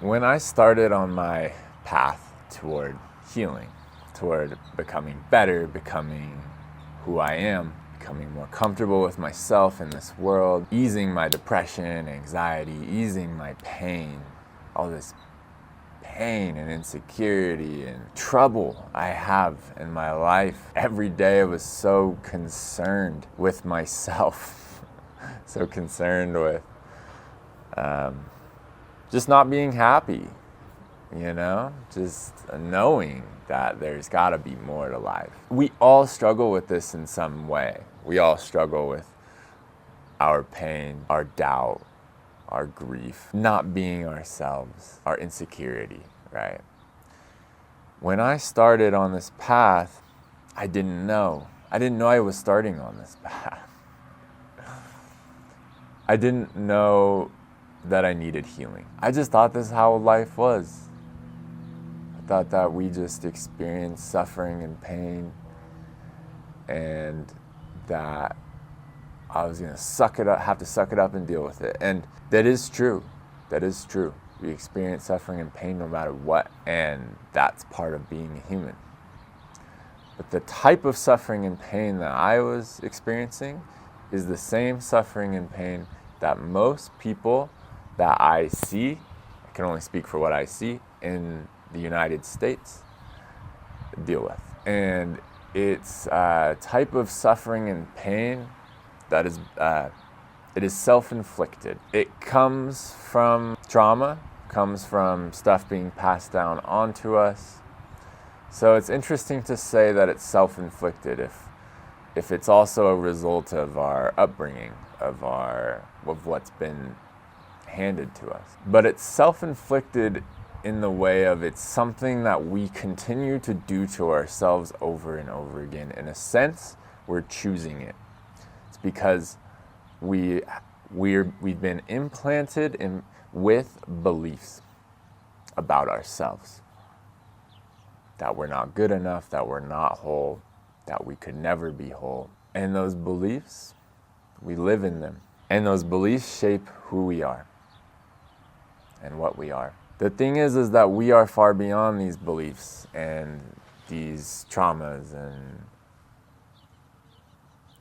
When I started on my path toward healing, toward becoming better, becoming who I am, becoming more comfortable with myself in this world, easing my depression, anxiety, easing my pain, all this pain and insecurity and trouble I have in my life. Every day I was so concerned with myself, so concerned with just not being happy, just knowing that there's got to be more to life. We all struggle with this in some way. We all struggle with our pain, our doubt, our grief, not being ourselves, our insecurity, right? When I started on this path, I didn't know. I didn't know I was starting on this path. I didn't know that I needed healing. I just thought this is how life was. I thought that we just experienced suffering and pain, and that I was gonna have to suck it up and deal with it. And that is true. That is true. We experience suffering and pain no matter what, and that's part of being a human. But the type of suffering and pain that I was experiencing is the same suffering and pain that most people that I see, I can only speak for what I see, in the United States deal with. And it's a type of suffering and pain that is, it is self-inflicted. It comes from trauma, comes from stuff being passed down onto us. So it's interesting to say that it's self-inflicted if it's also a result of our upbringing, of what's been handed to us. But it's self-inflicted in the way of it's something that we continue to do to ourselves over and over again. In a sense, we're choosing it. It's because we've been implanted with beliefs about ourselves. That we're not good enough, that we're not whole, that we could never be whole. And those beliefs, we live in them. And those beliefs shape who we are and what we are. The thing is that we are far beyond these beliefs and these traumas and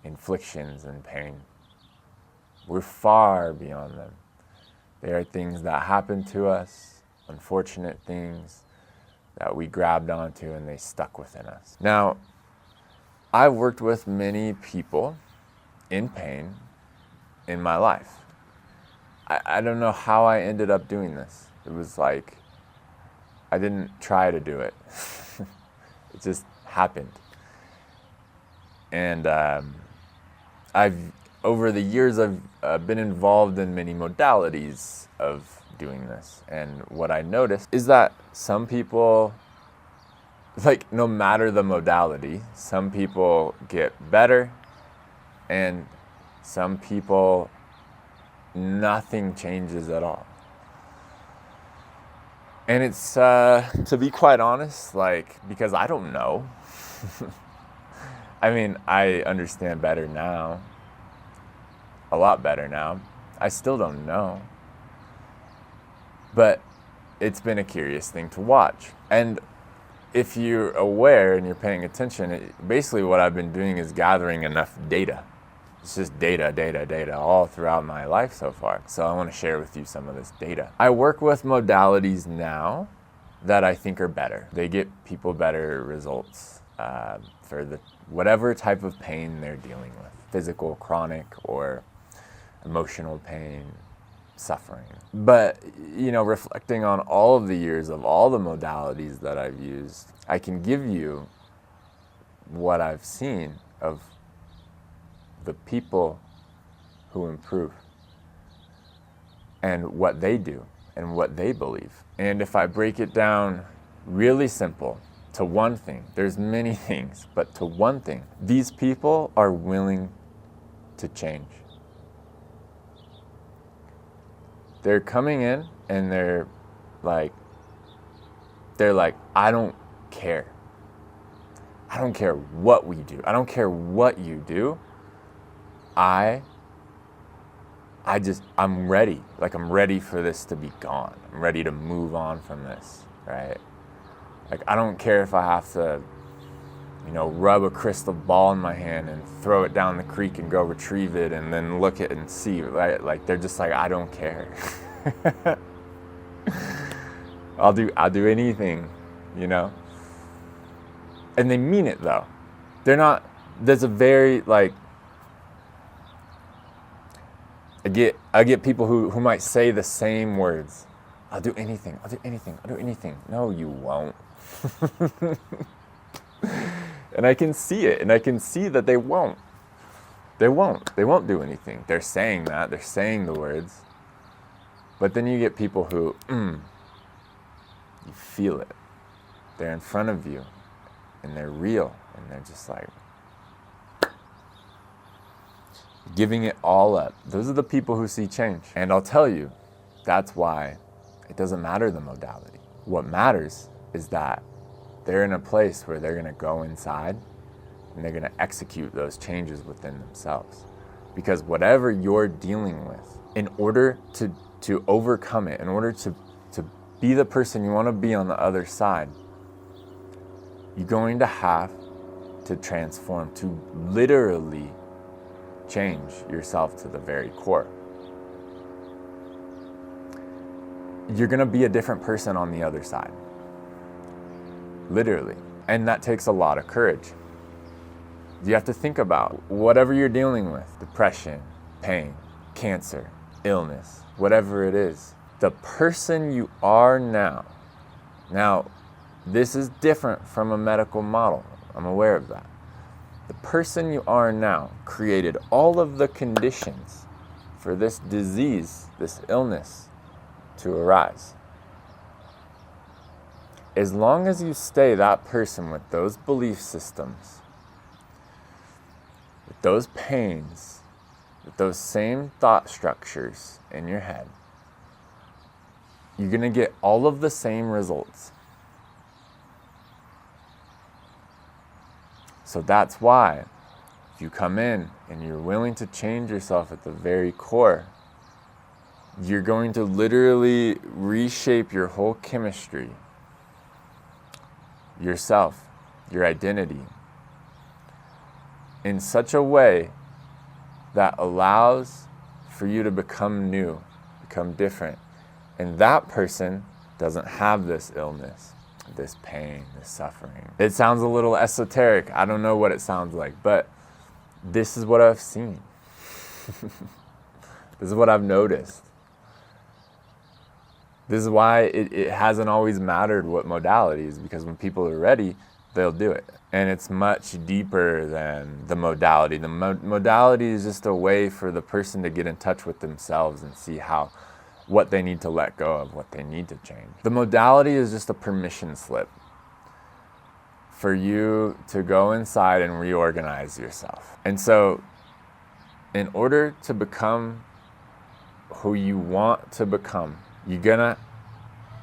inflictions and pain. We're far beyond them. They are things that happen to us, unfortunate things that we grabbed onto and they stuck within us. Now, I've worked with many people in pain in my life. I don't know how I ended up doing this. It was like, I didn't try to do it. It just happened. And over the years, I've been involved in many modalities of doing this. And what I noticed is that some people, no matter the modality, some people get better, and some people, nothing changes at all. And it's, to be quite honest, because I don't know. I mean, I understand better now, a lot better now. I still don't know. But it's been a curious thing to watch. And if you're aware and you're paying attention, basically what I've been doing is gathering enough data. It's just data all throughout my life so far. So I want to share with you some of this data. I work with modalities now that I think are better. They get people better results for whatever type of pain they're dealing with. Physical, chronic, or emotional pain, suffering. But, reflecting on all of the years of all the modalities that I've used, I can give you what I've seen of the people who improve and what they do and what they believe. And if I break it down really simple to one thing, there's many things, but to one thing, these people are willing to change. They're coming in and they're like, I don't care. I don't care what we do. I don't care what you do. I I'm ready. Like, I'm ready for this to be gone. I'm ready to move on from this, right? Like, I don't care if I have to, rub a crystal ball in my hand and throw it down the creek and go retrieve it and then look at it and see, right? Like, they're just like, I don't care. I'll do anything, And they mean it though. They're not, there's a very, like, I get people who might say the same words. I'll do anything. No, you won't. And I can see it, and I can see that they won't. They won't do anything. They're saying that, they're saying the words. But then you get people who, you feel it. They're in front of you, and they're real, and they're just like, giving it all up. Those are the people who see change. And I'll tell you, that's why it doesn't matter the modality. What matters is that they're in a place where they're going to go inside and they're going to execute those changes within themselves. Because whatever you're dealing with, in order to overcome it, in order to be the person you want to be on the other side, you're going to have to transform, to literally change yourself to the very core. You're going to be a different person on the other side. Literally. And that takes a lot of courage. You have to think about whatever you're dealing with, depression, pain, cancer, illness, whatever it is. The person you are now, this is different from a medical model. I'm aware of that. The person you are now created all of the conditions for this disease, this illness, to arise. As long as you stay that person with those belief systems, with those pains, with those same thought structures in your head, you're going to get all of the same results. So that's why if you come in and you're willing to change yourself at the very core, you're going to literally reshape your whole chemistry, yourself, your identity, in such a way that allows for you to become new, become different. And that person doesn't have this illness, this pain, this suffering. It sounds a little esoteric. I don't know what it sounds like, but this is what I've seen. This is what I've noticed. This is why it hasn't always mattered what modality is, because when people are ready, they'll do it. And it's much deeper than the modality. The modality is just a way for the person to get in touch with themselves and see what they need to let go of, what they need to change. The modality is just a permission slip for you to go inside and reorganize yourself. And so, in order to become who you want to become, you're gonna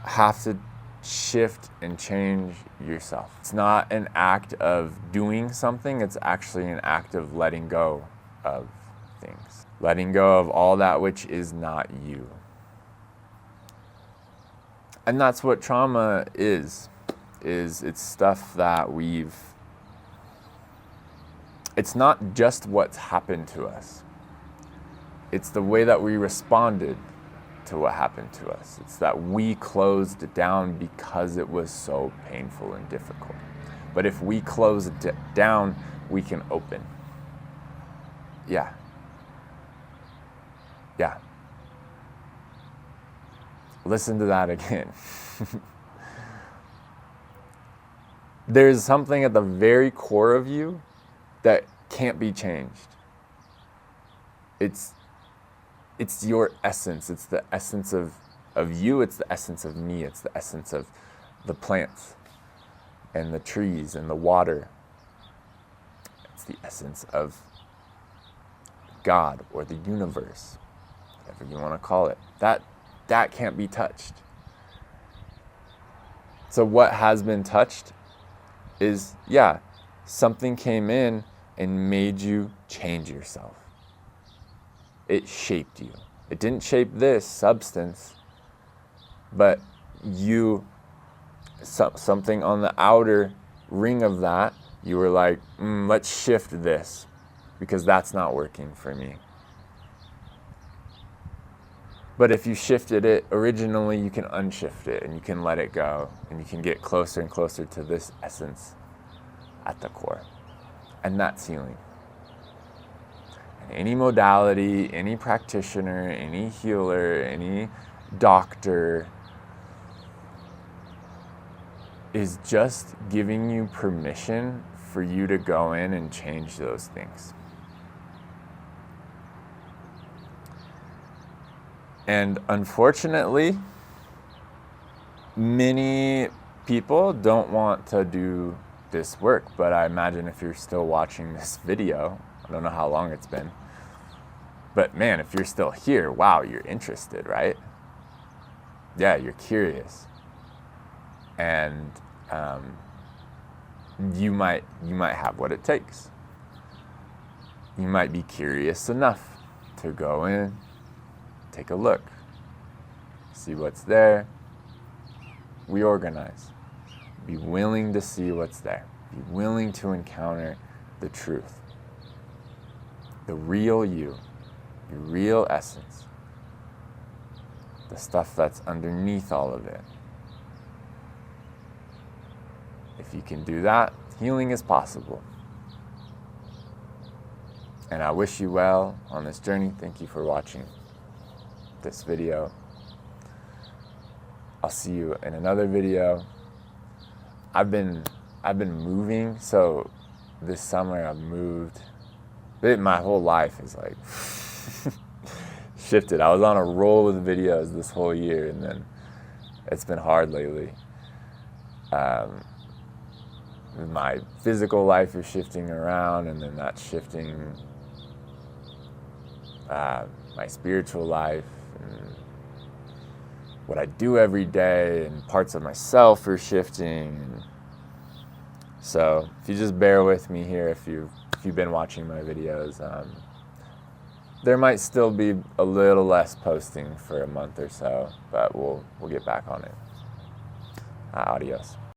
have to shift and change yourself. It's not an act of doing something, it's actually an act of letting go of things. Letting go of all that which is not you. And that's what trauma is it's stuff that it's not just what's happened to us. It's the way that we responded to what happened to us. It's that we closed down because it was so painful and difficult. But if we close it down, we can open. Yeah. Listen to that again. There's something at the very core of you that can't be changed. It's your essence. It's the essence of you. It's the essence of me. It's the essence of the plants and the trees and the water. It's the essence of God or the universe, whatever you want to call it. That can't be touched. So what has been touched is, something came in and made you change yourself. It shaped you. It didn't shape this substance, but something on the outer ring of that, you were like, let's shift this because that's not working for me. But if you shifted it originally, you can unshift it and you can let it go and you can get closer and closer to this essence at the core. And that's healing. And any modality, any practitioner, any healer, any doctor is just giving you permission for you to go in and change those things. And unfortunately, many people don't want to do this work, but I imagine if you're still watching this video, I don't know how long it's been, but man, if you're still here, wow, you're interested, right? Yeah, you're curious. And you might have what it takes. You might be curious enough to go in, take a look, see what's there, reorganize, be willing to see what's there, be willing to encounter the truth, the real you, your real essence, the stuff that's underneath all of it. If you can do that, healing is possible. And I wish you well on this journey. Thank you for watching this video. I'll see you in another video. I've been moving, so this summer I've moved. My whole life is like shifted. I was on a roll with videos this whole year, and then it's been hard lately. My physical life is shifting around, and then that's shifting my spiritual life and what I do every day, and parts of myself are shifting. So if you just bear with me here, if you've been watching my videos, there might still be a little less posting for a month or so, but we'll get back on it. Adios.